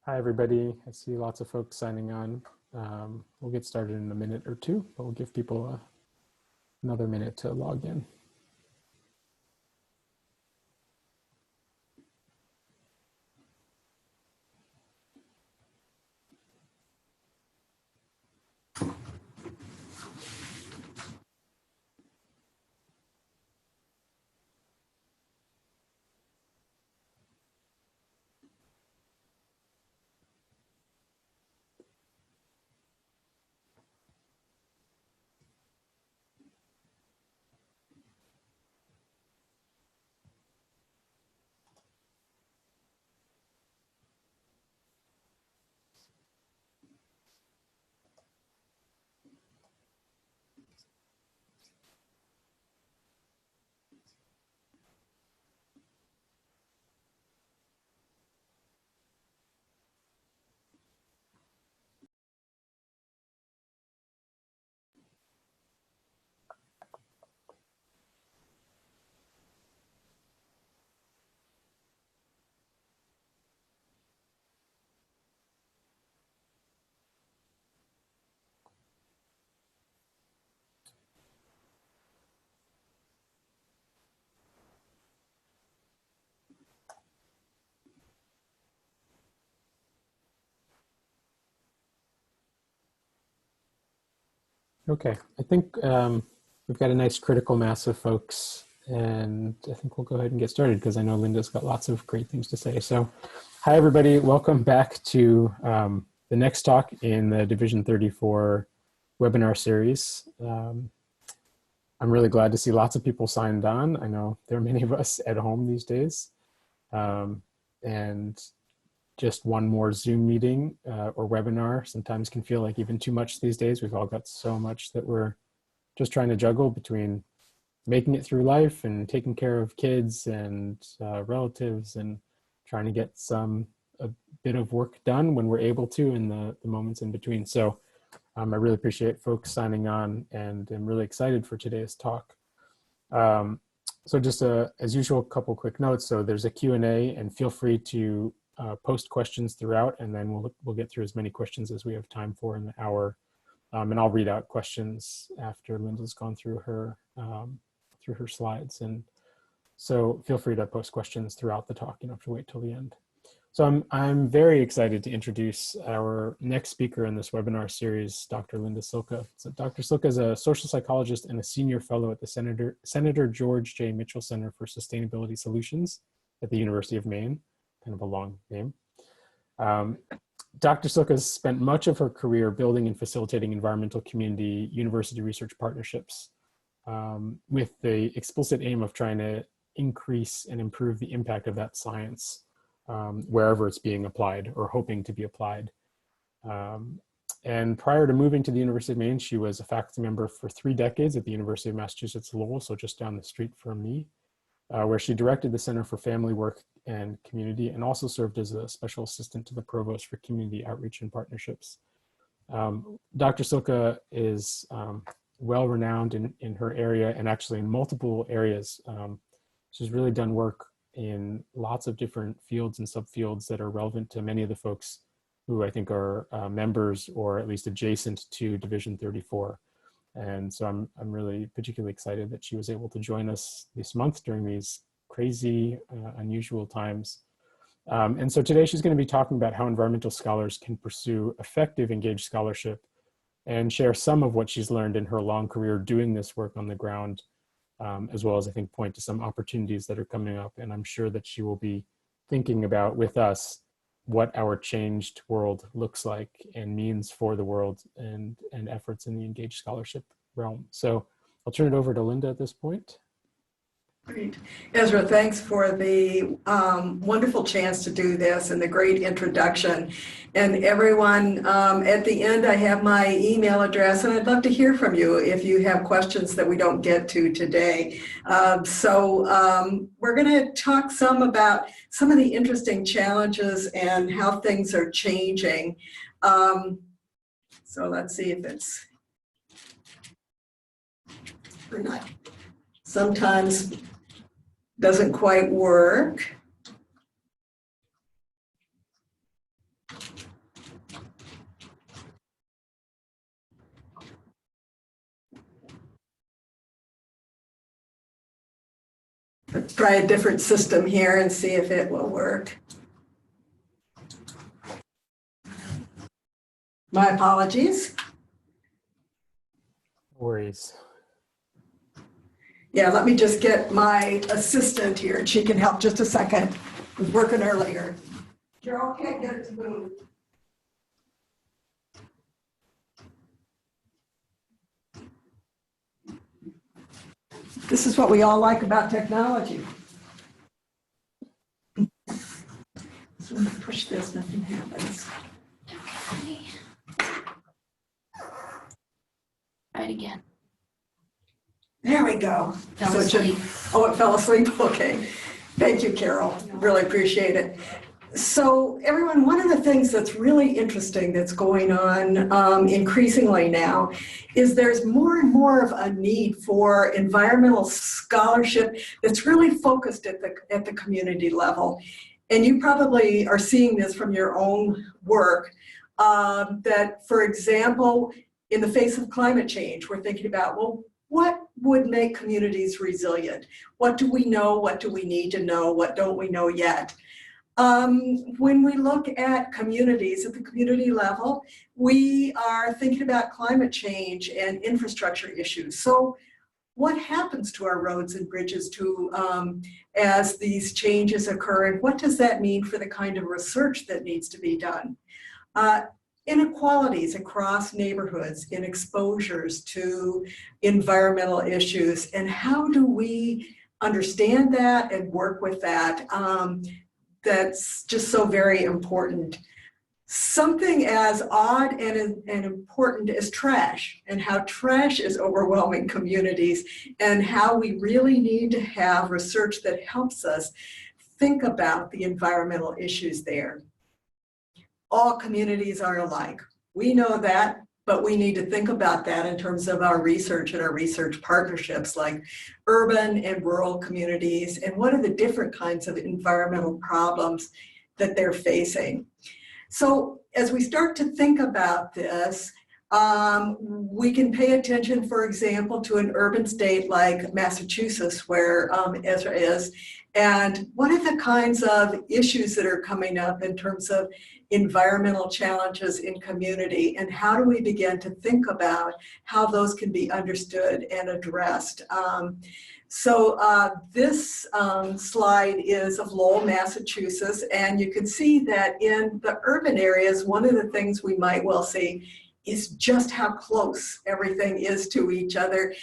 Hi, everybody. I see lots of folks signing on. We'll get started in a minute or two, but we'll give people another minute to log in. Okay, I think we've got a nice critical mass of folks, and I think we'll go ahead and get started because I know Linda's got lots of great things to say. So hi, everybody. Welcome back to the next talk in the Division 34 webinar series. I'm really glad to see lots of people signed on. I know there are many of us at home these days. And just one more Zoom meeting or webinar sometimes can feel like even too much these days. We've all got so much that we're just trying to juggle between making it through life and taking care of kids and relatives and trying to get a bit of work done when we're able to in the moments in between. So I really appreciate folks signing on, and I'm really excited for today's talk. So just as usual, a couple quick notes. So there's a Q&A, and feel free to post questions throughout, and then we'll get through as many questions as we have time for in the hour. And I'll read out questions after Linda's gone through her slides. And so feel free to post questions throughout the talk. You don't have to wait till the end. So I'm very excited to introduce our next speaker in this webinar series, Dr. Linda Silka. So Dr. Silka is a social psychologist and a senior fellow at the Senator George J. Mitchell Center for Sustainability Solutions at the University of Maine. Kind of a long name. Dr. Silka has spent much of her career building and facilitating environmental community university research partnerships with the explicit aim of trying to increase and improve the impact of that science wherever it's being applied or hoping to be applied. And prior to moving to the University of Maine, she was a faculty member for 3 decades at the University of Massachusetts Lowell, so just down the street from me, where she directed the Center for Family Work and Community and also served as a special assistant to the provost for community outreach and partnerships. Dr. Silka is well-renowned in her area and actually in multiple areas. She's really done work in lots of different fields and subfields that are relevant to many of the folks who I think are members or at least adjacent to Division 34. And so I'm really particularly excited that she was able to join us this month during these crazy, unusual times. And so today she's going to be talking about how environmental scholars can pursue effective engaged scholarship and share some of what she's learned in her long career doing this work on the ground, as well as I think point to some opportunities that are coming up. And I'm sure that she will be thinking about with us what our changed world looks like and means for the world and efforts in the engaged scholarship realm. So I'll turn it over to Linda at this point. Great. Ezra, thanks for the wonderful chance to do this and the great introduction. And everyone, at the end, I have my email address, and I'd love to hear from you if you have questions that we don't get to today. We're going to talk some about some of the interesting challenges and how things are changing. So let's see if it's or not. Sometimes doesn't quite work. Let's try a different system here and see if it will work. My apologies. No worries. Yeah, let me just get my assistant here and she can help just a second. I was working earlier. Carol can't get it to move. This is what we all like about technology. So when I push this, nothing happens. Okay. Try it again. There we go. Fell So it should- asleep. Oh, it fell asleep? Okay. Thank you, Carol. Really appreciate it. So everyone, one of the things that's really interesting that's going on increasingly now is there's more and more of a need for environmental scholarship that's really focused at the community level. And you probably are seeing this from your own work, that, for example, in the face of climate change, we're thinking about, well, what would make communities resilient? What do we know? What do we need to know? What don't we know yet? When we look at communities at the community level, we are thinking about climate change and infrastructure issues. So what happens to our roads and bridges as these changes occur, and what does that mean for the kind of research that needs to be done? Inequalities across neighborhoods in exposures to environmental issues, and how do we understand that and work with that? That's just so very important. Something as odd and important as trash, and how trash is overwhelming communities, and how we really need to have research that helps us think about the environmental issues there. All communities are alike. We know that, but we need to think about that in terms of our research and our research partnerships, like urban and rural communities, and what are the different kinds of environmental problems that they're facing. So as we start to think about this, we can pay attention, for example, to an urban state like Massachusetts, where Ezra is, and what are the kinds of issues that are coming up in terms of environmental challenges in community, and how do we begin to think about how those can be understood and addressed. This slide is of Lowell, Massachusetts, and you can see that in the urban areas, one of the things we might well see is just how close everything is to each other.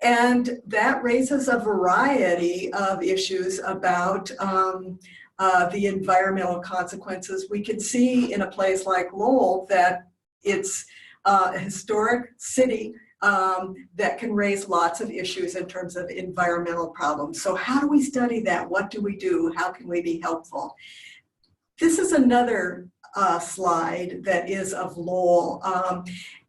And that raises a variety of issues about the environmental consequences. We can see in a place like Lowell that it's a historic city that can raise lots of issues in terms of environmental problems. So how do we study that? What do we do? How can we be helpful? This is another slide that is of Lowell.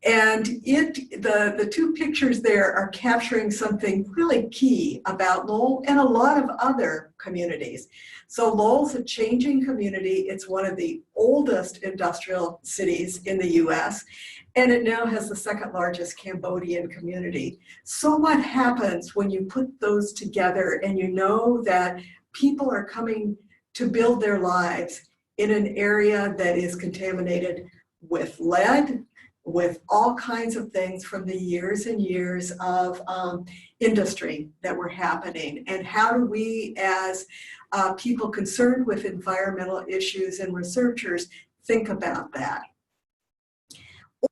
And the two pictures there are capturing something really key about Lowell and a lot of other communities. So Lowell's a changing community. It's one of the oldest industrial cities in the US, and it now has the second largest Cambodian community. So what happens when you put those together and you know that people are coming to build their lives in an area that is contaminated with lead, with all kinds of things from the years and years of industry that were happening? And how do we, as people concerned with environmental issues and researchers, think about that?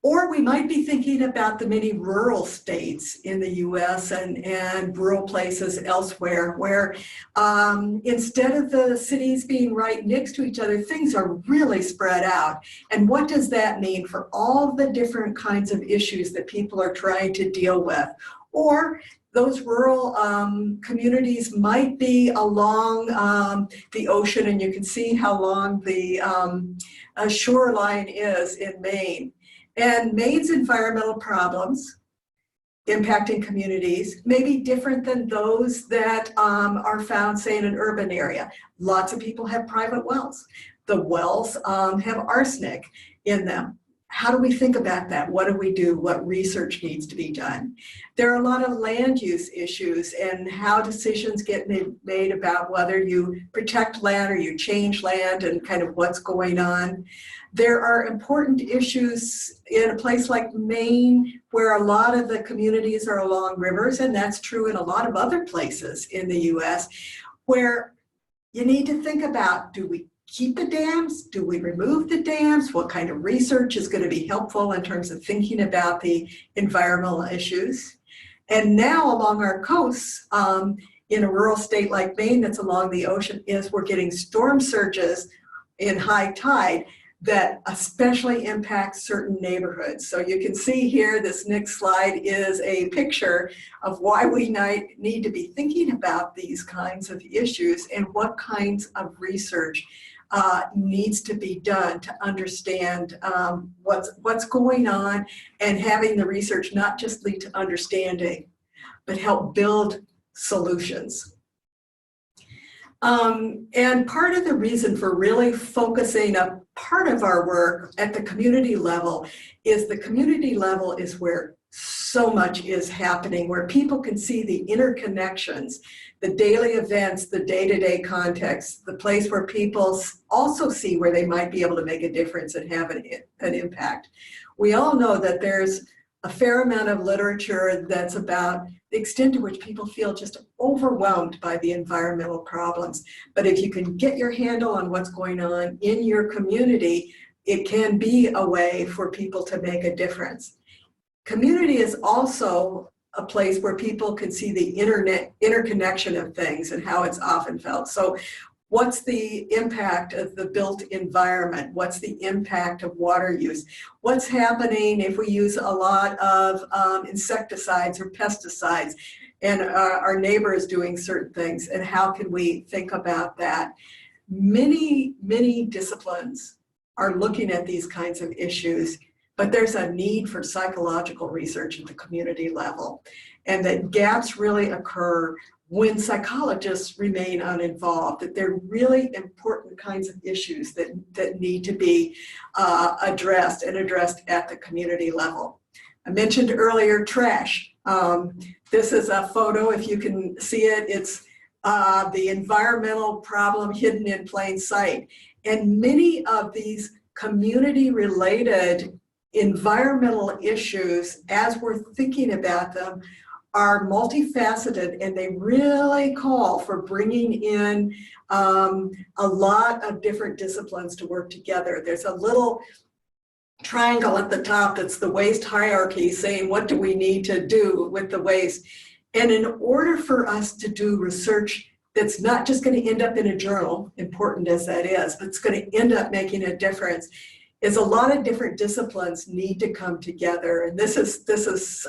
Or we might be thinking about the many rural states in the US and rural places elsewhere where instead of the cities being right next to each other, things are really spread out. And what does that mean for all the different kinds of issues that people are trying to deal with? Or those rural communities might be along the ocean, and you can see how long the shoreline is in Maine. And Maine's environmental problems impacting communities may be different than those that are found, say, in an urban area. Lots of people have private wells. The wells have arsenic in them. how do we think about that? What do we do? What research needs to be done? There are a lot of land use issues and how decisions get made about whether you protect land or you change land and kind of what's going on. There are important issues in a place like Maine where a lot of the communities are along rivers, and that's true in a lot of other places in the US, where you need to think about, do we keep the dams? Do we remove the dams? What kind of research is going to be helpful in terms of thinking about the environmental issues? And now along our coasts, in a rural state like Maine that's along the ocean, we're getting storm surges in high tide that especially impact certain neighborhoods. So you can see here, this next slide is a picture of why we need to be thinking about these kinds of issues and what kinds of research needs to be done to understand what's going on, and having the research not just lead to understanding, but help build solutions. And part of the reason for really focusing a part of our work at the community level is the community level is where so much is happening, where people can see the interconnections, the daily events, the day-to-day context, the place where people also see where they might be able to make a difference and have an impact. We all know that there's a fair amount of literature that's about the extent to which people feel just overwhelmed by the environmental problems. But if you can get your handle on what's going on in your community, it can be a way for people to make a difference. Community is also a place where people can see the interconnection of things and how it's often felt. So what's the impact of the built environment? What's the impact of water use? What's happening if we use a lot of insecticides or pesticides and our neighbor is doing certain things, and how can we think about that? Many, many disciplines are looking at these kinds of issues, but there's a need for psychological research at the community level, and that gaps really occur when psychologists remain uninvolved, that they're really important kinds of issues that need to be addressed at the community level. I mentioned earlier trash. This is a photo, if you can see it, it's the environmental problem hidden in plain sight. And many of these community-related environmental issues, as we're thinking about them, are multifaceted, and they really call for bringing in a lot of different disciplines to work together. There's a little triangle at the top that's the waste hierarchy, saying what do we need to do with the waste. And in order for us to do research that's not just going to end up in a journal, important as that is, but it's going to end up making a difference, is a lot of different disciplines need to come together. And this is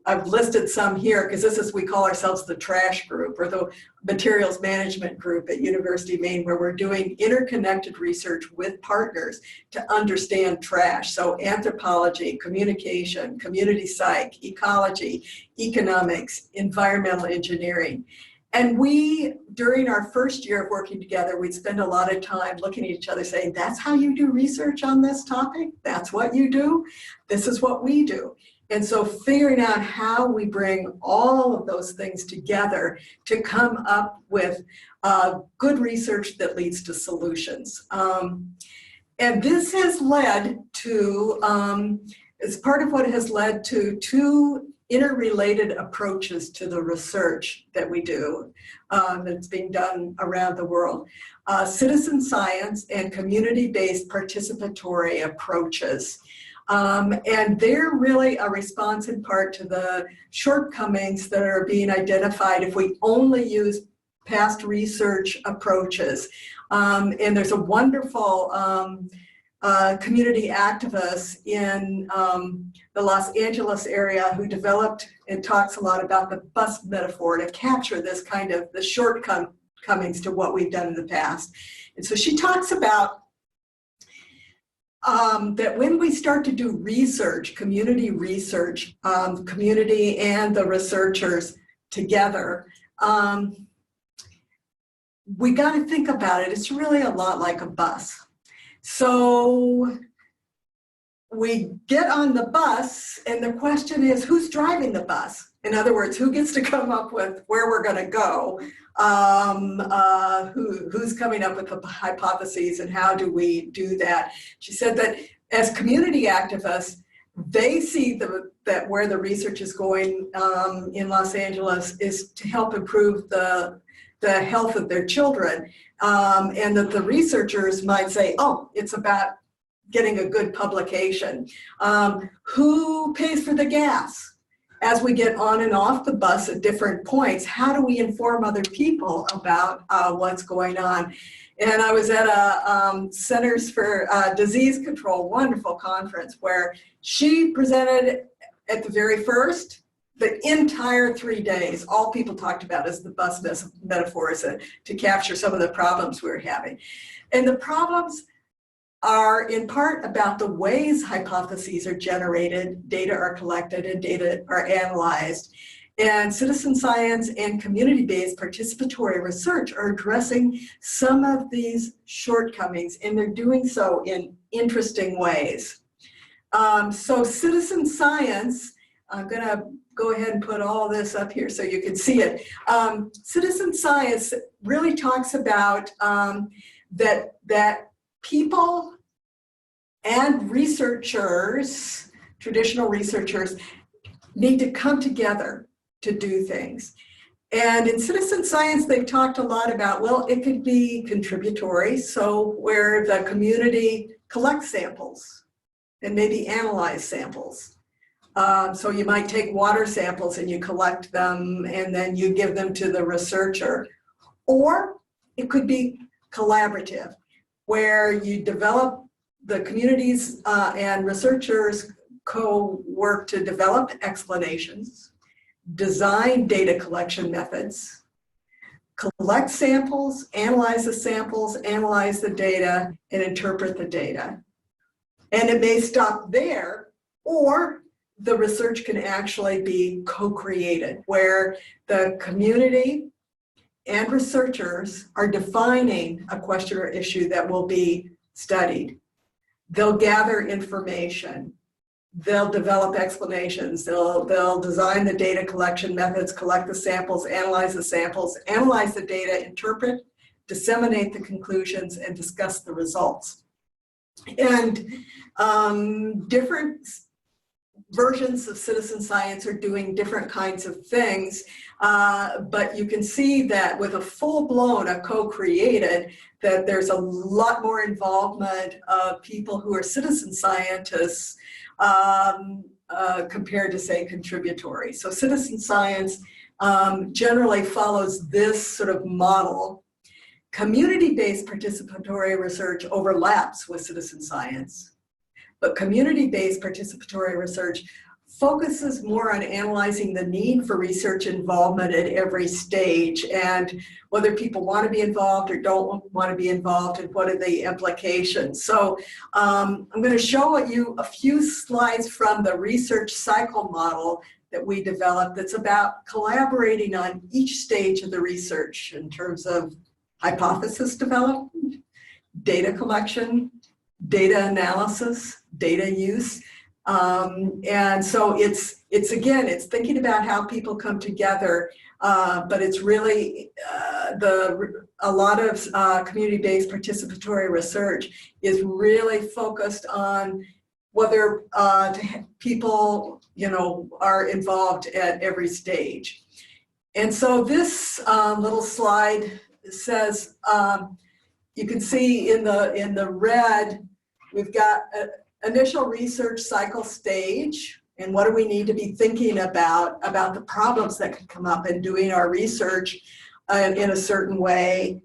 I've listed some here because we call ourselves the trash group, or the materials management group at University of Maine, where we're doing interconnected research with partners to understand trash. So anthropology, communication, community psych, ecology, economics, environmental engineering. And we, during our first year of working together, we'd spend a lot of time looking at each other saying, that's how you do research on this topic? That's what you do? This is what we do. And so figuring out how we bring all of those things together to come up with good research that leads to solutions. And this has led to, it's part of what has led to two interrelated approaches to the research that we do that's being done around the world. Citizen science and community-based participatory approaches. And they're really a response in part to the shortcomings that are being identified if we only use past research approaches. And there's a wonderful community activist in the Los Angeles area who developed and talks a lot about the bus metaphor to capture this kind of the shortcomings to what we've done in the past. And so she talks about that when we start to do research, community research, community and the researchers together, we got to think about it. It's really a lot like a bus. So we get on the bus, and the question is, who's driving the bus? In other words, who gets to come up with where we're going to go? Who's coming up with the hypotheses, and how do we do that? She said that as community activists, they see that where the research is going in Los Angeles is to help improve the health of their children, and that the researchers might say, oh, it's about getting a good publication. Who pays for the gas? As we get on and off the bus at different points, how do we inform other people about what's going on? And I was at a Centers for Disease Control, wonderful conference, where she presented at the very first, the entire 3 days. All people talked about is the bus metaphors to capture some of the problems we were having. And the problems are in part about the ways hypotheses are generated, data are collected, and data are analyzed. And citizen science and community-based participatory research are addressing some of these shortcomings, and they're doing so in interesting ways. So citizen science, I'm gonna go ahead and put all this up here so you can see it. Citizen science really talks about that people and researchers, traditional researchers, need to come together to do things. And in citizen science, they've talked a lot about, well, it could be contributory, so where the community collects samples and maybe analyze samples. So you might take water samples and you collect them and then you give them to the researcher. Or it could be collaborative, where you develop the communities and researchers co-work to develop explanations, design data collection methods, collect samples, analyze the data, and interpret the data. And it may stop there, or the research can actually be co-created, where the community and researchers are defining a question or issue that will be studied. They'll gather information, they'll develop explanations, they'll design the data collection methods, collect the samples, analyze the data, interpret, disseminate the conclusions, and discuss the results. And different versions of citizen science are doing different kinds of things, but you can see that with a full-blown, a co-created, that there's a lot more involvement of people who are citizen scientists compared to, say, contributory. So citizen science generally follows this sort of model. Community-based participatory research overlaps with citizen science, but community-based participatory research focuses more on analyzing the need for research involvement at every stage, and whether people want to be involved or don't want to be involved, and what are the implications. So I'm going to show you a few slides from the research cycle model that we developed that's about collaborating on each stage of the research in terms of hypothesis development, data collection, data analysis, data use. And so it's thinking about how people come together, but it's really a lot of community-based participatory research is really focused on whether people, are involved at every stage. And so this little slide says, you can see in the red, we've got initial research cycle stage, and what do we need to be thinking about the problems that could come up in doing our research in a certain way,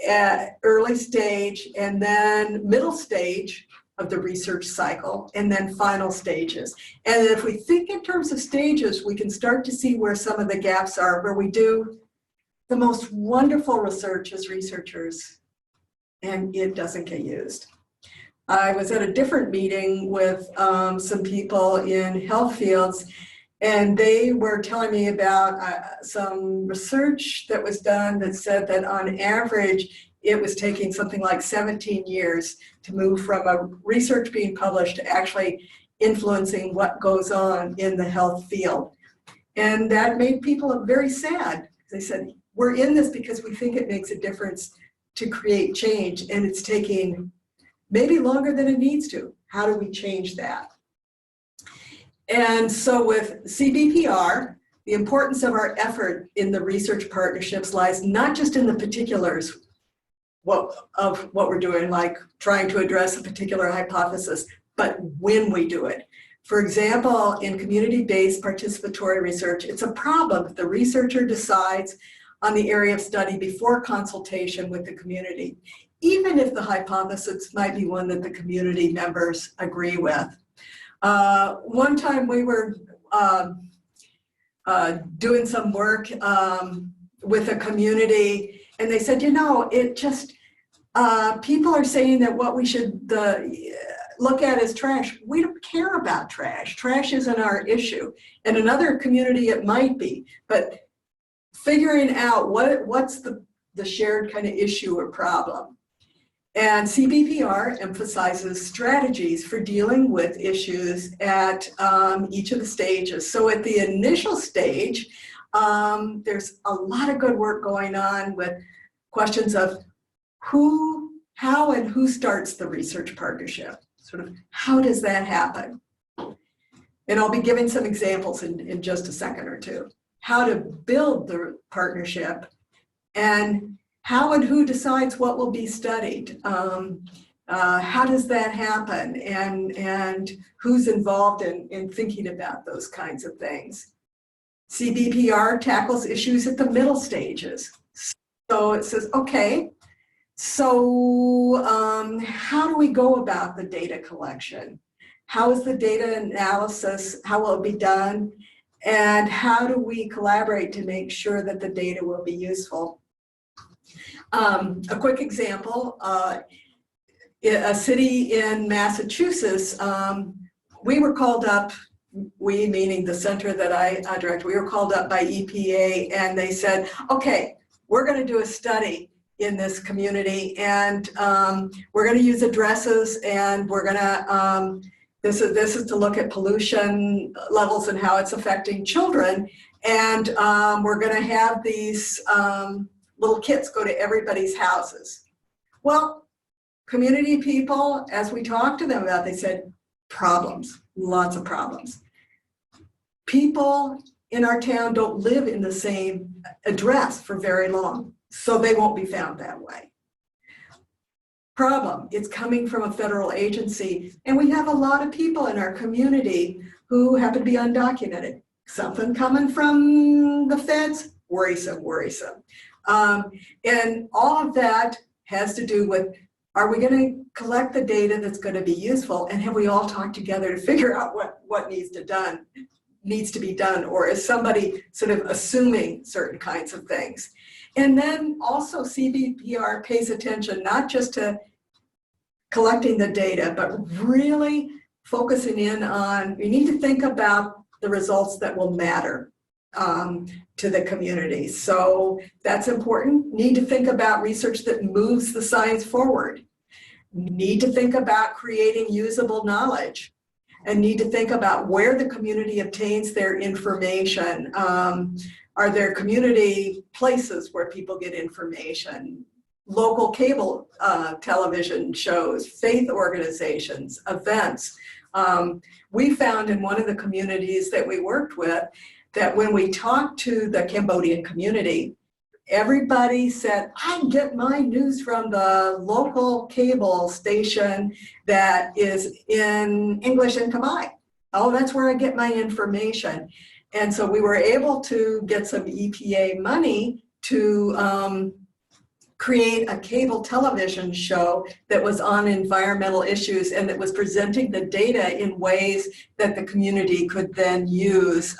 at early stage, and then middle stage of the research cycle, and then final stages. And if we think in terms of stages, we can start to see where some of the gaps are, where we do the most wonderful research as researchers, and it doesn't get used. I was at a different meeting with some people in health fields, and they were telling me about some research that was done that said that on average, it was taking something like 17 years to move from a research being published to actually influencing what goes on in the health field. And that made people very sad. They said, we're in this because we think it makes a difference to create change, and it's taking maybe longer than it needs to. How do we change that? And so with CBPR, the importance of our effort in the research partnerships lies not just in the particulars of what we're doing, like trying to address a particular hypothesis, but when we do it. For example, in community-based participatory research, it's a problem if the researcher decides on the area of study before consultation with the community, even if the hypothesis might be one that the community members agree with. One time we were doing some work with a community, and they said, you know, it just, people are saying that what we should look at is trash. We don't care about trash. Trash isn't our issue. In another community, it might be, but figuring out what's the shared kind of issue or problem. And CBPR emphasizes strategies for dealing with issues at each of the stages. So at the initial stage, there's a lot of good work going on with questions of how and who starts the research partnership. Sort of, how does that happen? And I'll be giving some examples in just a second or two. How to build the partnership, and how and who decides what will be studied. How does that happen, and who's involved in thinking about those kinds of things. CBPR tackles issues at the middle stages. So it says, okay, so how do we go about the data collection? How is the data analysis, how will it be done? And how do we collaborate to make sure that the data will be useful? A quick example, a city in Massachusetts, we were called up, we meaning the center that I direct, we were called up by EPA, and they said, okay, we're going to do a study in this community, and we're going to use addresses, and we're going to, this is to look at pollution levels and how it's affecting children, and we're going to have these little kits go to everybody's houses. Well, community people, as we talked to them about, they said, problems, lots of problems. People in our town don't live in the same address for very long, so they won't be found that way. Problem, it's coming from a federal agency, and we have a lot of people in our community who happen to be undocumented. Something coming from the feds, worrisome, worrisome. And all of that has to do with, are we going to collect the data that's going to be useful, and have we all talked together to figure out what needs to be done, or is somebody sort of assuming certain kinds of things? And then also CBPR pays attention not just to collecting the data, but really focusing in on, we need to think about the results that will matter to the community. So that's important. Need to think about research that moves the science forward. Need to think about creating usable knowledge, and need to think about where the community obtains their information. Are there community places where people get information? Local cable television shows, faith organizations, events. We found in one of the communities that we worked with that when we talked to the Cambodian community, everybody said, I get my news from the local cable station that is in English and Khmer. Oh, that's where I get my information. And so we were able to get some EPA money to create a cable television show that was on environmental issues and that was presenting the data in ways that the community could then use.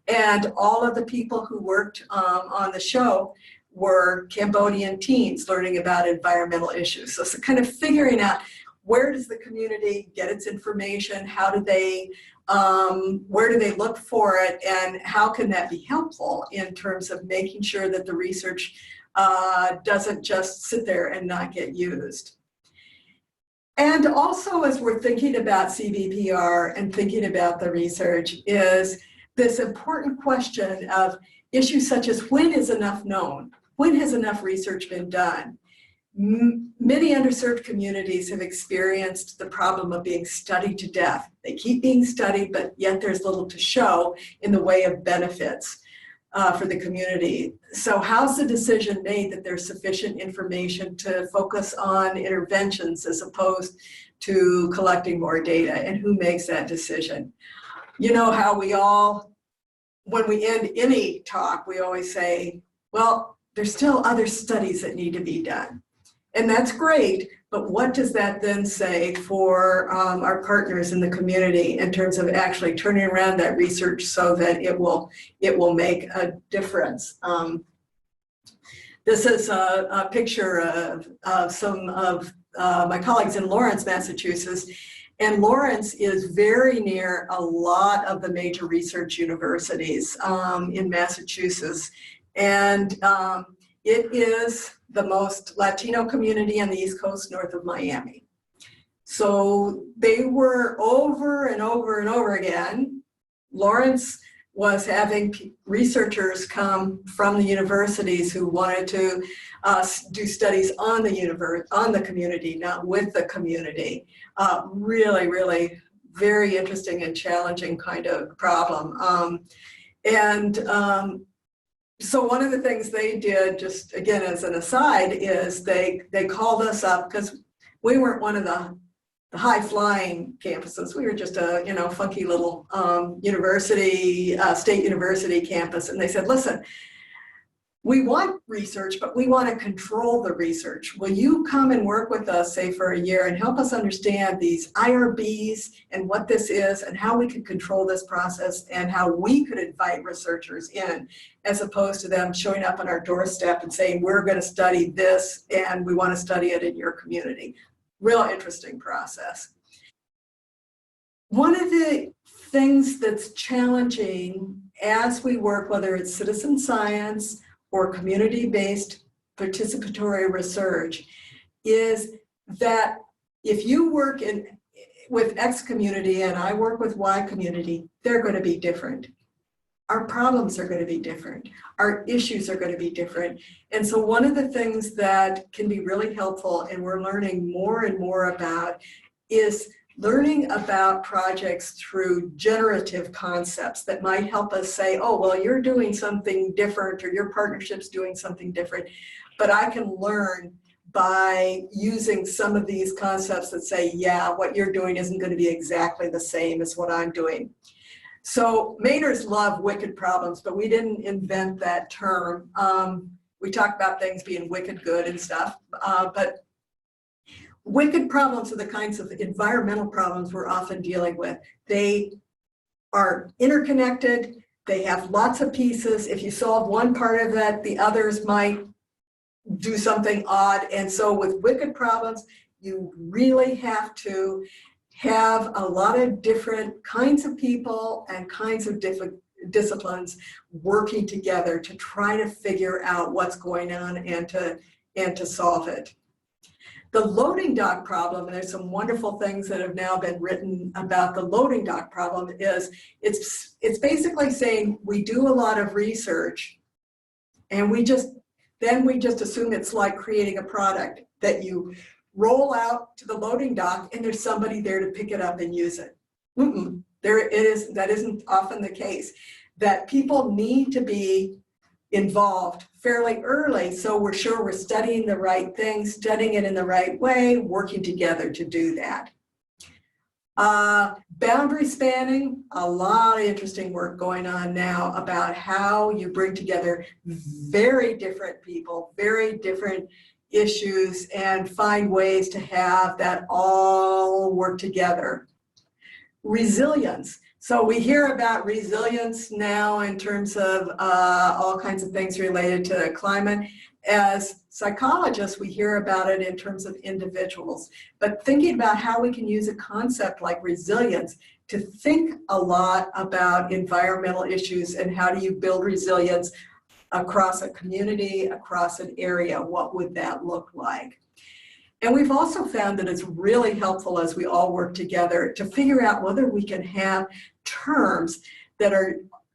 And all of the people who worked on the show were Cambodian teens learning about environmental issues. So it's kind of figuring out, where does the community get its information? How do they, where do they look for it? And how can that be helpful in terms of making sure that the research doesn't just sit there and not get used? And also, as we're thinking about CBPR and thinking about the research, is this important question of issues such as when is enough known? When has enough research been done? Many underserved communities have experienced the problem of being studied to death. They keep being studied, but yet there's little to show in the way of benefits for the community. So how's the decision made that there's sufficient information to focus on interventions as opposed to collecting more data, and who makes that decision? You know how we all, when we end any talk, we always say, well, there's still other studies that need to be done. And that's great, but what does that then say for our partners in the community in terms of actually turning around that research so that it will make a difference? This is a picture of some of my colleagues in Lawrence, Massachusetts. And Lawrence is very near a lot of the major research universities in Massachusetts. And it is the most Latino community on the East Coast north of Miami. So they were over and over and over again. Lawrence was having researchers come from the universities who wanted to do studies on the community, not with the community. Really, really very interesting and challenging kind of problem. So one of the things they did, just again as an aside, is they called us up because we weren't one of the high-flying campuses. We were just a funky little university, state university campus, and they said, "Listen, we want research, but we want to control the research. Will you come and work with us, say, for a year and help us understand these IRBs and what this is and how we could control this process and how we could invite researchers in, as opposed to them showing up on our doorstep and saying, we're going to study this and we want to study it in your community." Real interesting process. One of the things that's challenging as we work, whether it's citizen science or community-based participatory research, is that if you work with X community and I work with Y community, they're going to be different. Our problems are going to be different. Our issues are going to be different. And so one of the things that can be really helpful, and we're learning more and more about, is learning about projects through generative concepts that might help us say, oh, well, you're doing something different or your partnership's doing something different, but I can learn by using some of these concepts that say, yeah, what you're doing isn't going to be exactly the same as what I'm doing. So Mainers love wicked problems, but we didn't invent that term. We talk about things being wicked good and stuff, but wicked problems are the kinds of environmental problems we're often dealing with. They are interconnected. They have lots of pieces. If you solve one part of that, the others might do something odd. And so with wicked problems, you really have to have a lot of different kinds of people and kinds of different disciplines working together to try to figure out what's going on and to solve it. The loading dock problem, and there's some wonderful things that have now been written about the loading dock problem, is it's basically saying we do a lot of research and we just assume it's like creating a product that you roll out to the loading dock and there's somebody there to pick it up and use it. That isn't often the case. That people need to be involved fairly early, so we're sure we're studying the right things, studying it in the right way, working together to do that. Boundary spanning, a lot of interesting work going on now about how you bring together very different people, very different issues, and find ways to have that all work together. Resilience. So we hear about resilience now in terms of all kinds of things related to climate. As psychologists, we hear about it in terms of individuals. But thinking about how we can use a concept like resilience to think a lot about environmental issues and how do you build resilience across a community, across an area, what would that look like? And we've also found that it's really helpful as we all work together to figure out whether we can have terms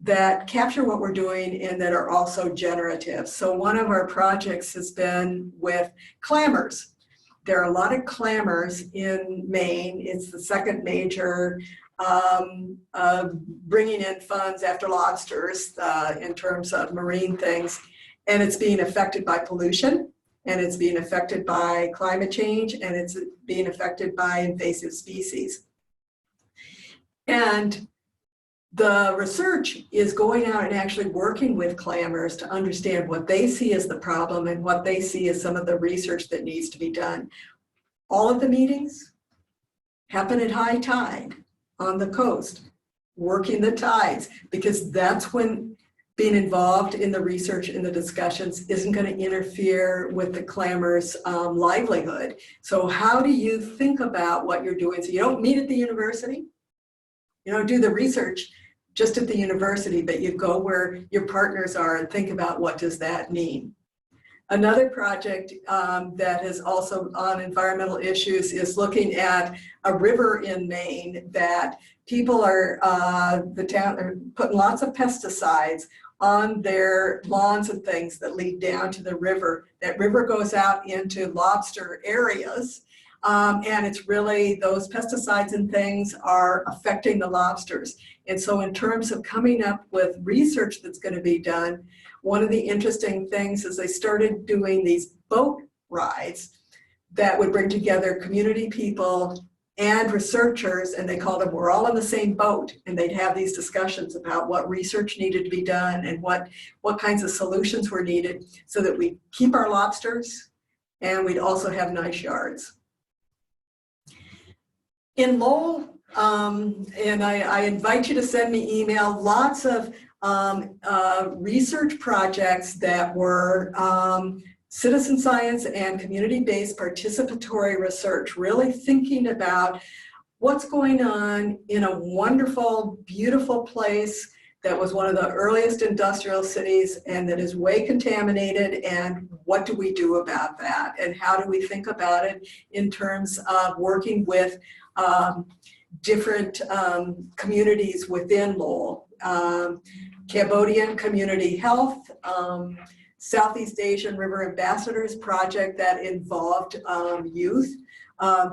that capture what we're doing and that are also generative. So one of our projects has been with clamors. There are a lot of clamors in Maine. It's the second major bringing in funds after lobsters in terms of marine things. And it's being affected by pollution, and it's being affected by climate change, and it's being affected by invasive species. And the research is going out and actually working with clamors to understand what they see as the problem and what they see as some of the research that needs to be done. All of the meetings happen at high tide on the coast, working the tides, because that's when being involved in the research and the discussions isn't going to interfere with the clamor's livelihood. So how do you think about what you're doing? So you don't meet at the university, you don't do the research just at the university, but you go where your partners are and think about what does that mean. Another project that is also on environmental issues is looking at a river in Maine that people the town are putting lots of pesticides on their lawns and things that lead down to the river. That river goes out into lobster areas, and it's really those pesticides and things are affecting the lobsters. And so in terms of coming up with research that's going to be done, one of the interesting things is they started doing these boat rides that would bring together community people and researchers, and they called them "We're all in the same boat," and they'd have these discussions about what research needed to be done and what kinds of solutions were needed so that we keep our lobsters and we'd also have nice yards. In Lowell, and I invite you to send me email, lots of research projects that were citizen science and community-based participatory research, really thinking about what's going on in a wonderful, beautiful place that was one of the earliest industrial cities and that is way contaminated, and what do we do about that? And how do we think about it in terms of working with different communities within Lowell. Cambodian Community Health, Southeast Asian River Ambassadors project that involved youth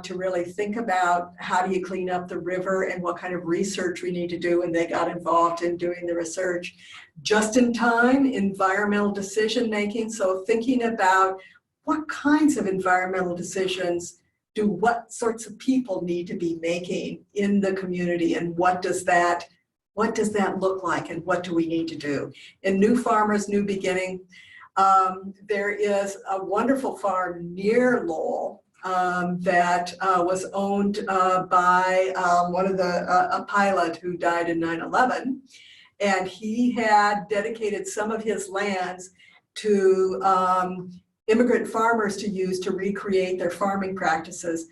to really think about how do you clean up the river and what kind of research we need to do, and they got involved in doing the research. Just in time, environmental decision making, so thinking about what kinds of environmental decisions do what sorts of people need to be making in the community, and what does that look like, and what do we need to do? In New Farmers, New Beginning, there is a wonderful farm near Lowell that was owned by one of a pilot who died in 9/11, and he had dedicated some of his lands to immigrant farmers to use to recreate their farming practices.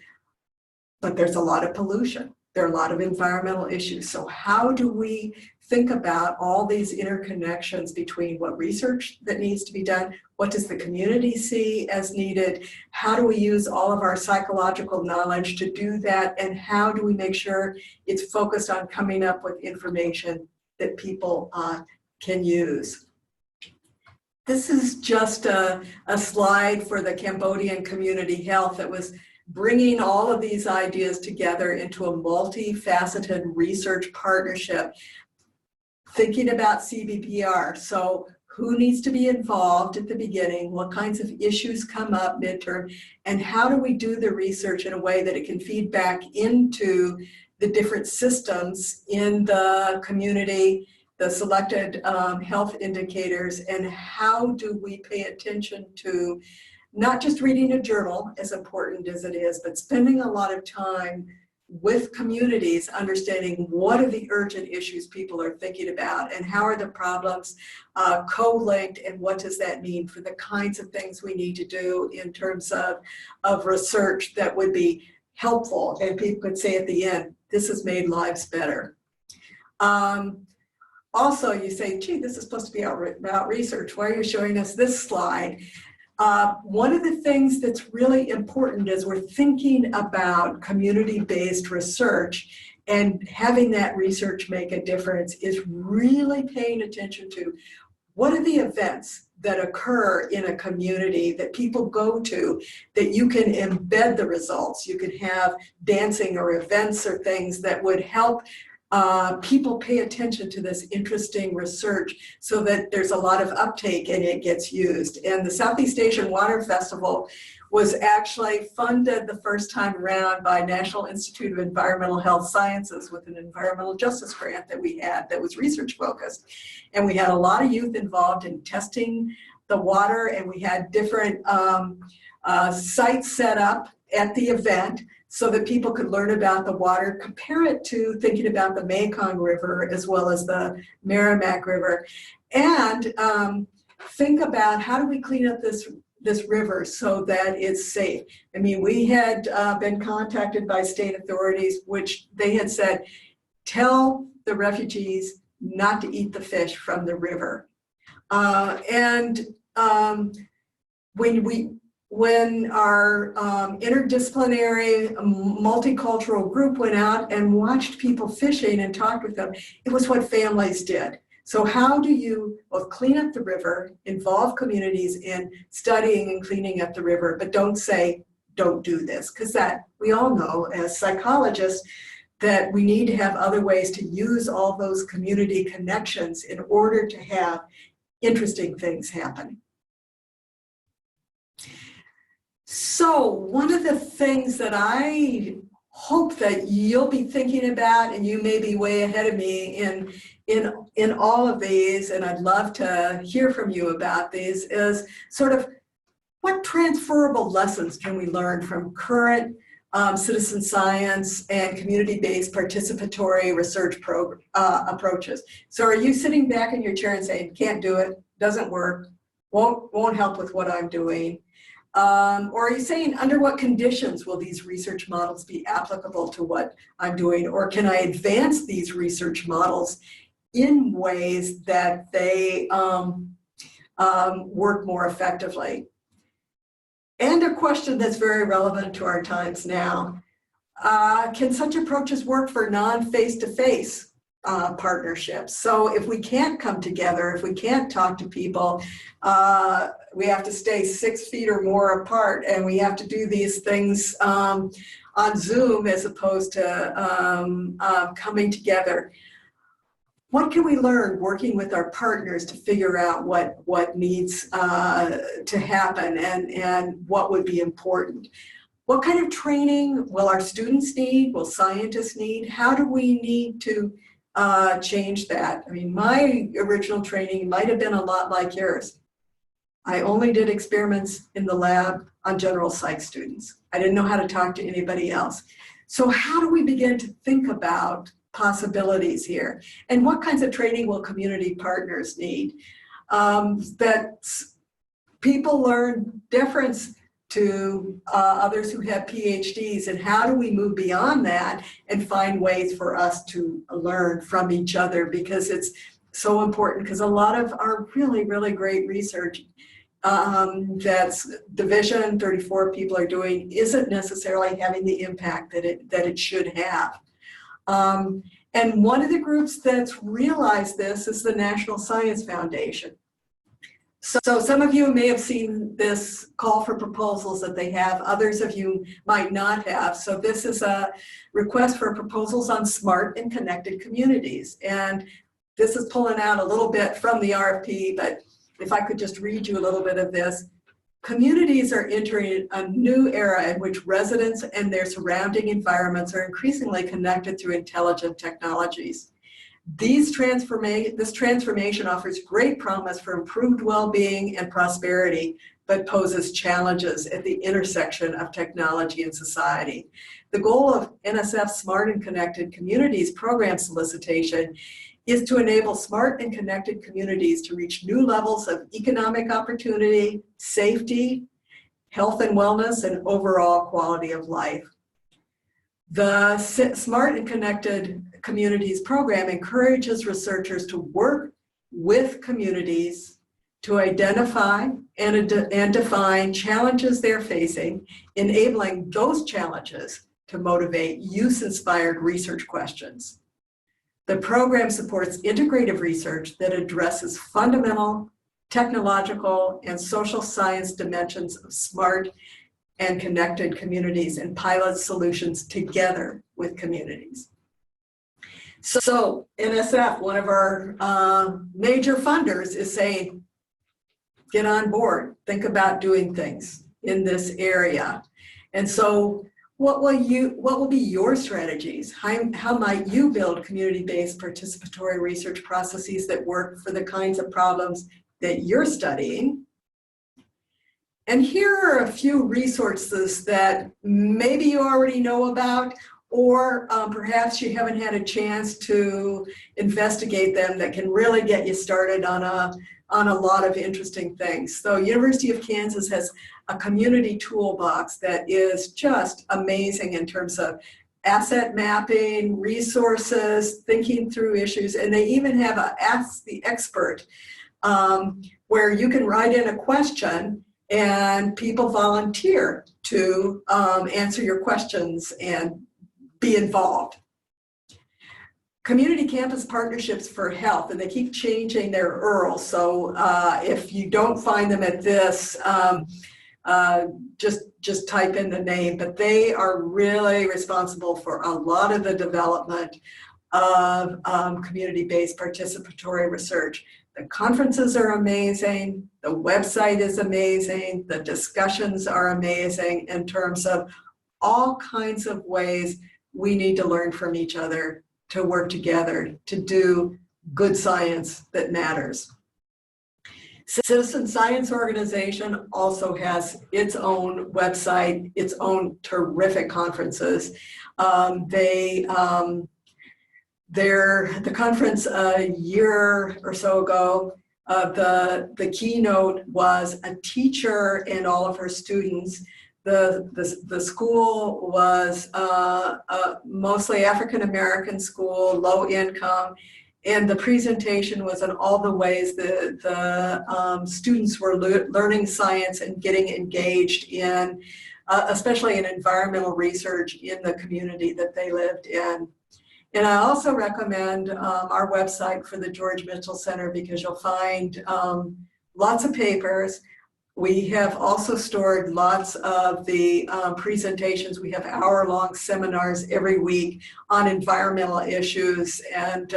But there's a lot of pollution. There are a lot of environmental issues. So how do we think about all these interconnections between what research that needs to be done, what does the community see as needed, how do we use all of our psychological knowledge to do that, and how do we make sure it's focused on coming up with information that people can use. This is just a slide for the Cambodian Community Health that was bringing all of these ideas together into a multifaceted research partnership, thinking about CBPR. So who needs to be involved at the beginning, what kinds of issues come up midterm, and how do we do the research in a way that it can feed back into the different systems in the community, the selected health indicators, and how do we pay attention to not just reading a journal, as important as it is, but spending a lot of time with communities, understanding what are the urgent issues people are thinking about, and how are the problems co-linked, and what does that mean for the kinds of things we need to do in terms of research that would be helpful, and people could say at the end, this has made lives better. Also, you say, gee, this is supposed to be about research. Why are you showing us this slide? One of the things that's really important as we're thinking about community-based research and having that research make a difference is really paying attention to what are the events that occur in a community that people go to that you can embed the results. You can have dancing or events or things that would help people pay attention to this interesting research so that there's a lot of uptake and it gets used. And the Southeast Asian Water Festival was actually funded the first time around by National Institute of Environmental Health Sciences with an environmental justice grant that we had that was research focused. And we had a lot of youth involved in testing the water, and we had different sites set up at the event so that people could learn about the water, compare it to thinking about the Mekong River as well as the Merrimack River, and think about how do we clean up this river so that it's safe. I mean, we had been contacted by state authorities, which they had said, tell the refugees not to eat the fish from the river. When our interdisciplinary multicultural group went out and watched people fishing and talked with them, it was what families did. So how do you both clean up the river, involve communities in studying and cleaning up the river, but don't say, don't do this, because that we all know as psychologists that we need to have other ways to use all those community connections in order to have interesting things happen. So one of the things that I hope that you'll be thinking about, and you may be way ahead of me in all of these, and I'd love to hear from you about these, is sort of what transferable lessons can we learn from current citizen science and community-based participatory research approaches. So are you sitting back in your chair and saying, can't do it, doesn't work, won't help with what I'm doing? Or are you saying, under what conditions will these research models be applicable to what I'm doing? Or can I advance these research models in ways that they work more effectively? And a question that's very relevant to our times now, can such approaches work for non-face-to-face partnerships? So if we can't come together, if we can't talk to people, we have to stay 6 feet or more apart, and we have to do these things on Zoom as opposed to coming together. What can we learn working with our partners to figure out what needs to happen and what would be important? What kind of training will our students need? Will scientists need? How do we need to change that? I mean, my original training might have been a lot like yours. I only did experiments in the lab on general psych students. I didn't know how to talk to anybody else. So how do we begin to think about possibilities here? And what kinds of training will community partners need? That people learn deference to others who have PhDs, and how do we move beyond that and find ways for us to learn from each other, because it's so important, because a lot of our really, really great research that's Division 34 people are doing isn't necessarily having the impact that it should have. And one of the groups that's realized this is the National Science Foundation. So some of you may have seen this call for proposals that they have. Others of you might not have. So this is a request for proposals on smart and connected communities. And this is pulling out a little bit from the RFP, but if I could just read you a little bit of this. Communities are entering a new era in which residents and their surrounding environments are increasingly connected through intelligent technologies. This transformation offers great promise for improved well-being and prosperity, but poses challenges at the intersection of technology and society. The goal of NSF's Smart and Connected Communities program solicitation is to enable smart and connected communities to reach new levels of economic opportunity, safety, health and wellness, and overall quality of life. The Smart and Connected Communities program encourages researchers to work with communities to identify and define challenges they're facing, enabling those challenges to motivate use-inspired research questions. The program supports integrative research that addresses fundamental, technological, and social science dimensions of smart and connected communities and pilots solutions together with communities. So NSF, one of our major funders, is saying, get on board, think about doing things in this area. And so what will be your strategies? How might you build community-based participatory research processes that work for the kinds of problems that you're studying? And here are a few resources that maybe you already know about, or perhaps you haven't had a chance to investigate them, that can really get you started on a lot of interesting things. So University of Kansas has a community toolbox that is just amazing in terms of asset mapping, resources, thinking through issues, and they even have a Ask the Expert where you can write in a question and people volunteer to answer your questions and be involved. Community campus partnerships for health, and they keep changing their URL. So if you don't find them at this, just type in the name. But they are really responsible for a lot of the development of community-based participatory research. The conferences are amazing. The website is amazing. The discussions are amazing in terms of all kinds of ways we need to learn from each other to work together to do good science that matters. Citizen Science Organization also has its own website, its own terrific conferences. The conference a year or so ago, the keynote was a teacher and all of her students. The school was a mostly African-American school, low income, and the presentation was on all the ways the students were learning science and getting engaged in, especially in environmental research in the community that they lived in. And I also recommend our website for the George Mitchell Center, because you'll find lots of papers. We have also stored lots of the presentations. We have hour-long seminars every week on environmental issues, and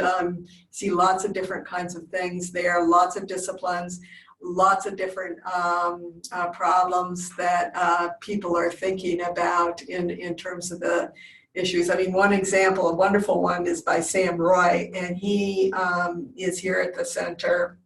see lots of different kinds of things there, lots of disciplines, lots of different problems that people are thinking about in terms of the issues. I mean, one example, a wonderful one, is by Sam Roy, and he is here at the center.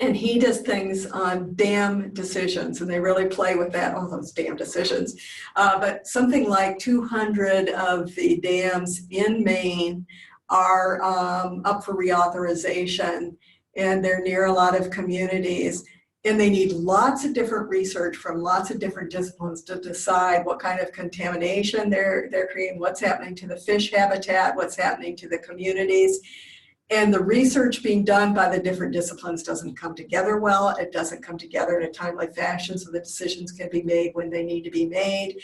And he does things on dam decisions, and they really play with that, all those dam decisions. But something like 200 of the dams in Maine are up for reauthorization, and they're near a lot of communities. And they need lots of different research from lots of different disciplines to decide what kind of contamination they're creating, what's happening to the fish habitat, what's happening to the communities. And the research being done by the different disciplines doesn't come together well. It doesn't come together in a timely fashion so the decisions can be made when they need to be made.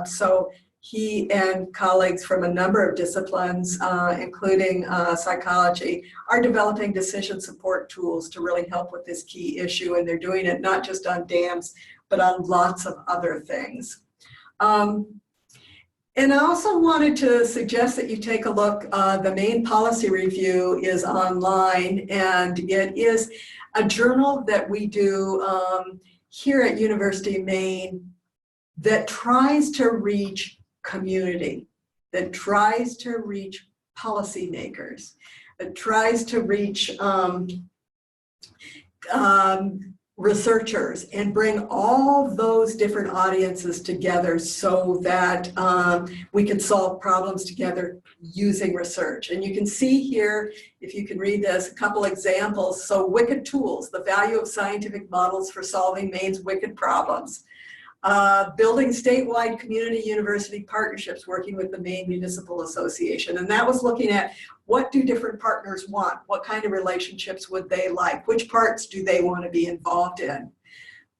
So he and colleagues from a number of disciplines, including psychology, are developing decision support tools to really help with this key issue. And they're doing it not just on dams, but on lots of other things. And I also wanted to suggest that you take a look. The Maine Policy Review is online, and it is a journal that we do here at University of Maine that tries to reach community, that tries to reach policymakers, that tries to reach researchers, and bring all those different audiences together so that we can solve problems together using research. And you can see here, if you can read this, a couple examples. So Wicked Tools, the value of scientific models for solving Maine's wicked problems. building statewide community university partnerships, working with the Maine Municipal Association. And that was looking at what do different partners want? What kind of relationships would they like? Which parts do they want to be involved in?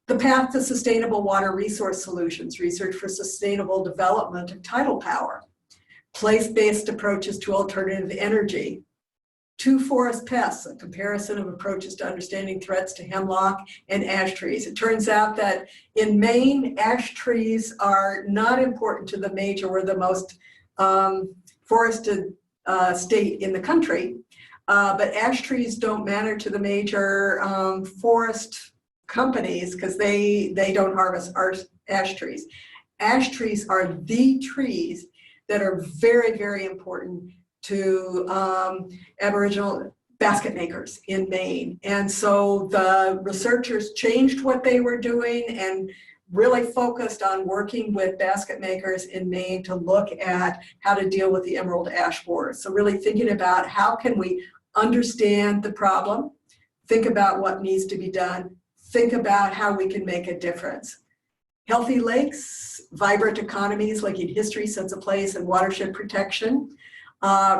The path to sustainable water resource solutions, research for sustainable development of tidal power, place-based approaches to alternative energy, two forest pests, a comparison of approaches to understanding threats to hemlock and ash trees. It turns out that in Maine, ash trees are not important to the major, we're the most forested state in the country, but ash trees don't matter to the major forest companies because they don't harvest ash trees. Ash trees are the trees that are very, very important to Aboriginal basket makers in Maine. And so the researchers changed what they were doing and really focused on working with basket makers in Maine to look at how to deal with the emerald ash borer. So really thinking about how can we understand the problem, think about what needs to be done, think about how we can make a difference. Healthy lakes, vibrant economies like in history, sense of place, and watershed protection.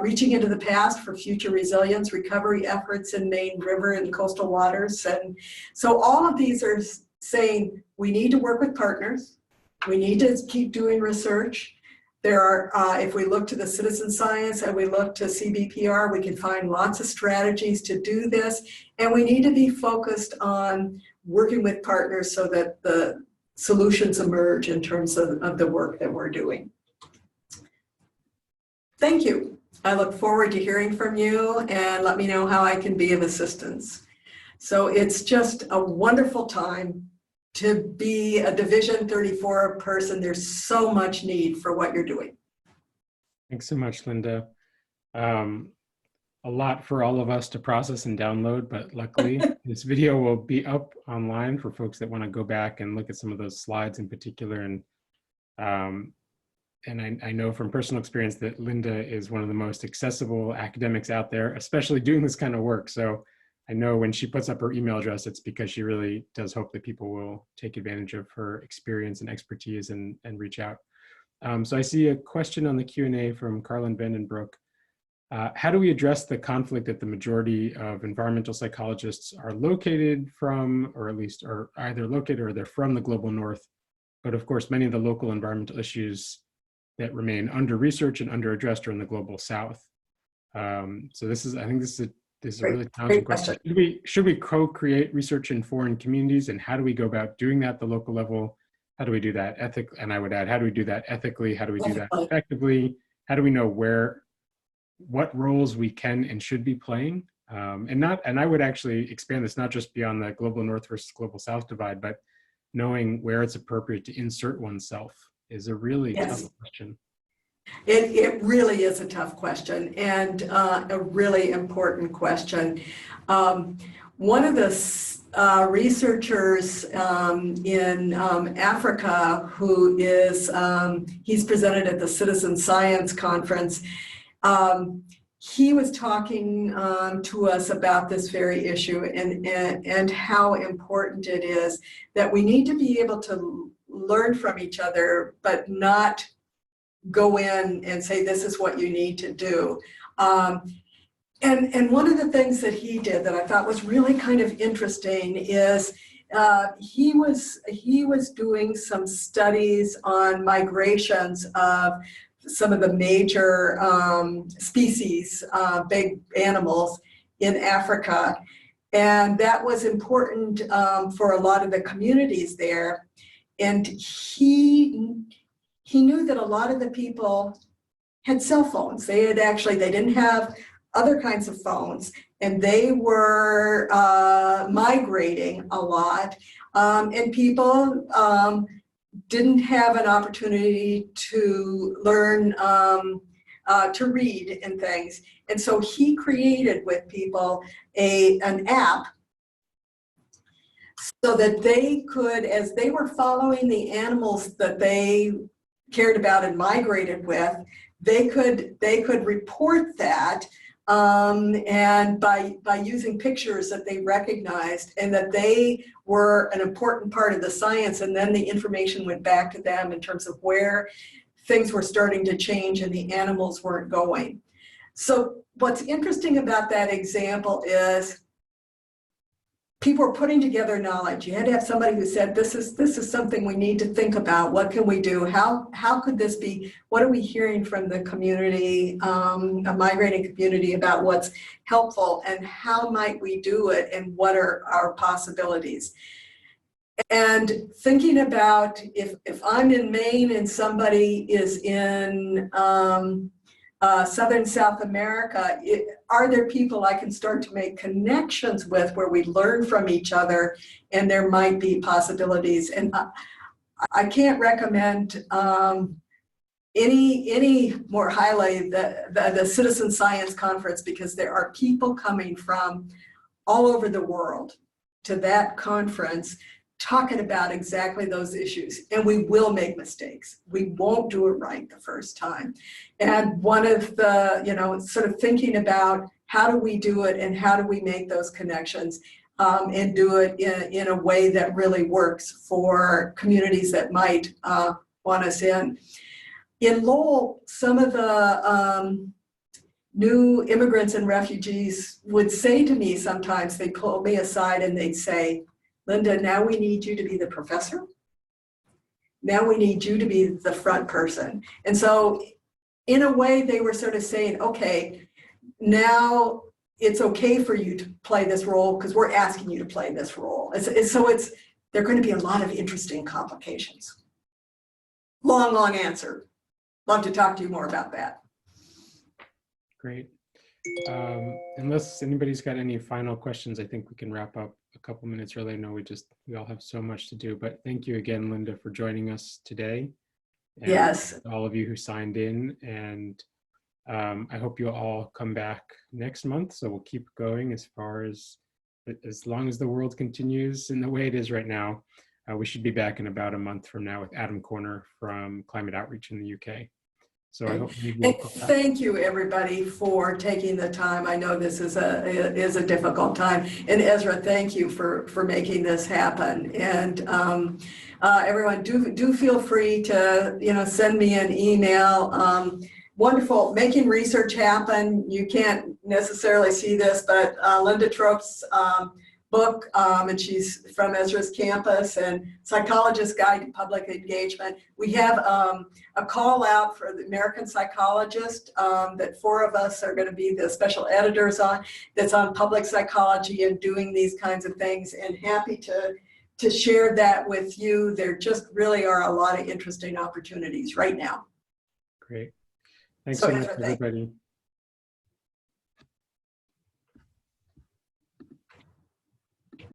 Reaching into the past for future resilience, recovery efforts in Maine River and coastal waters. And so all of these are saying we need to work with partners. We need to keep doing research. There are, if we look to the citizen science and we look to CBPR, we can find lots of strategies to do this. And we need to be focused on working with partners so that the solutions emerge in terms of the work that we're doing. Thank you. I look forward to hearing from you and let me know how I can be of assistance. So it's just a wonderful time to be a Division 34 person. There's so much need for what you're doing. Thanks so much, Linda. A lot for all of us to process and download, but luckily this video will be up online for folks that want to go back and look at some of those slides in particular. And I know from personal experience that Linda is one of the most accessible academics out there, especially doing this kind of work. So I know when she puts up her email address, it's because she really does hope that people will take advantage of her experience and expertise and reach out. So I see a question on the Q&A from Carlin Vandenbroek. How do we address the conflict that the majority of environmental psychologists are located from, or at least are either located or they're from the global north, but of course many of the local environmental issues that remain under research and under addressed are in the global south. So this is, I think this is a really challenging question. Should we co-create research in foreign communities, and how do we go about doing that at the local level? How do we do that ethically? And I would add, how do we do that ethically? How do we do that effectively? How do we know what roles we can and should be playing? And I would actually expand this not just beyond the global north versus global south divide, but knowing where it's appropriate to insert oneself is a really tough question. It really is a tough question and a really important question. One of the researchers in Africa who is, he's presented at the Citizen Science Conference, he was talking to us about this very issue and how important it is that we need to be able to learn from each other, but not go in and say, this is what you need to do. And one of the things that he did that I thought was really kind of interesting is he was doing some studies on migrations of some of the major species, big animals in Africa. And that was important for a lot of the communities there. And he knew that a lot of the people had cell phones. They didn't have other kinds of phones, and they were migrating a lot. And people didn't have an opportunity to learn to read and things. And so he created with people an app so that they could, as they were following the animals that they cared about and migrated with, they could report that and by using pictures that they recognized and that they were an important part of the science, and then the information went back to them in terms of where things were starting to change and the animals weren't going. So what's interesting about that example is people were putting together knowledge. You had to have somebody who said, this is something we need to think about. What can we do? How could this be? What are we hearing from the community, a migrating community, about what's helpful, and how might we do it, and what are our possibilities? And thinking about if I'm in Maine and somebody is in Southern South America, are there people I can start to make connections with where we learn from each other, and there might be possibilities? And I can't recommend any more highly the Citizen Science Conference, because there are people coming from all over the world to that conference talking about exactly those issues. And we will make mistakes. We won't do it right the first time. And one of the, sort of thinking about how do we do it and how do we make those connections, and do it in a way that really works for communities that might want us in. In Lowell, some of the new immigrants and refugees would say to me sometimes, they pull me aside and they'd say, Linda, now we need you to be the professor. Now we need you to be the front person. And so in a way, they were sort of saying, okay, now it's okay for you to play this role because we're asking you to play this role. So there are going to be a lot of interesting complications. Long answer. Love to talk to you more about that. Great. Unless anybody's got any final questions, I think we can wrap up a couple minutes early. I know we all have so much to do, but thank you again, Linda, for joining us today. And yes. All of you who signed in, and I hope you all come back next month. So we'll keep going as long as the world continues in the way it is right now. We should be back in about a month from now with Adam Corner from Climate Outreach in the UK. So I hope you will. Thank you, everybody, for taking the time. I know this is a difficult time. And Ezra, thank you for making this happen. And everyone, do feel free to send me an email. Wonderful, making research happen. You can't necessarily see this, but Linda Trope's book, and she's from Ezra's campus, and Psychologist's Guide to Public Engagement. We have a call out for the American Psychologist that 4 of us are going to be the special editors on, that's on public psychology and doing these kinds of things, and happy to share that with you. There just really are a lot of interesting opportunities right now. Great. Thanks so much, everybody.